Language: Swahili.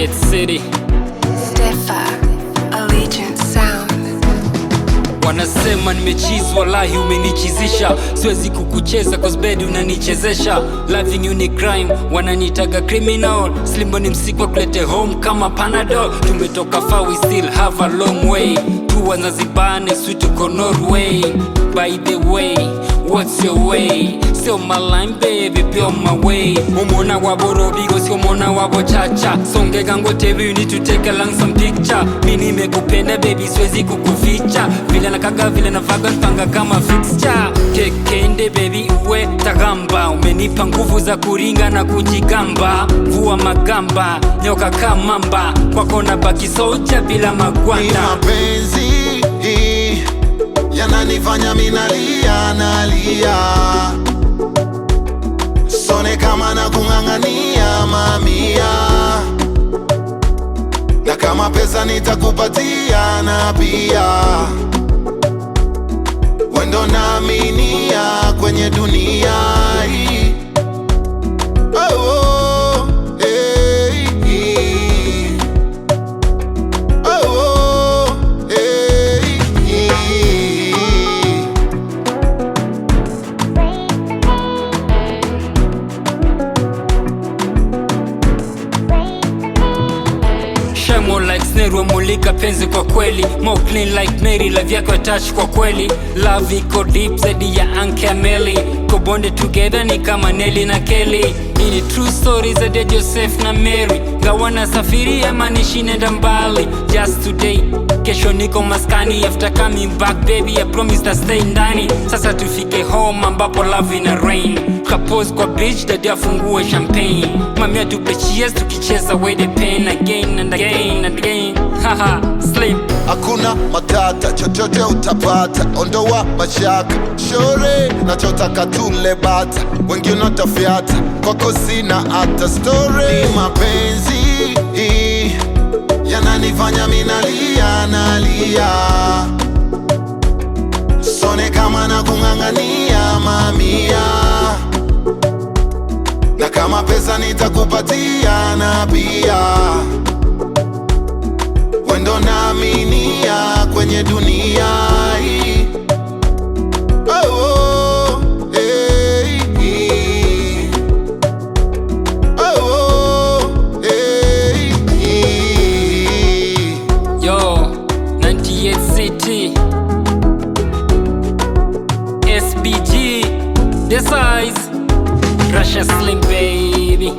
98 City. Stefa, Allegiant Sound. Wanasema nimechizwa, wallahi umenichizisha. Siwezi kukucheza cause bed unanichezesha. Loving you ni crime, wananitaga criminal. Slimbo ni msiko kulete home kama Panadol. Tumetoka far, we still have a long way. Tuwa na zibane, sweet tuko Norway. By the way, what's your way? Sio my line baby, pure my way. Umona wabo bigo, sio mona wabo chacha. Songe gango TV, you need to take along some picture. Mimi nimekupenda baby, siwezi kukuficha. Vile nakaga, vile navaga, panga kama fixture. Kekende baby, uwe tagamba. Umenipa nguvu za kuringa na kujigamba. Vua magamba, nyoka kamamba. Kwako na baki soja bila magwanda. Ni mapenzi yananifanya minalia nalia. Sone kama na kung'ang'ania mamia. Na kama pesa nitakupatia na pia wendo naaminia kwenye dunia hii. Oh, oh, hey, hey. Oh, oh, hey, hey. Shamo like snare, wamulika penzi kwa kweli. More clean like Mary, love yako touch kwa kweli. Love iko deep zaidi ya Anke Ameli. Kobonde together ni kama Nelly na Kelly. Ini true stories zaidi ya Joseph na Mary. Gawana safiri ama nishi nenda mbali. Just today, kesho niko maskani. After coming back baby, I promise to stay ndani. Sasa tufike home ambapo love ina rain. Tukapose kwa beach, dadi afungue champagne. Mamia tupe cheers tukicheza way the pain again and again and again. Haha, sleep. Hakuna matata, chochote utapata. Ondoa mashaka, shore nachotaka tule bata. Wengine watafiata, kwako sina hata story. Ni mapenzi yananifanya minalia nalia. Sone kama na kung'ang'ania mamia. Na kama pesa nitakupatia na pia wendo naaminia kwenye dunia hii. Oh, oh, hey, hey. Oh, oh, hey, hey. Yo, 98 City, SBG, the size, Russia Slim baby.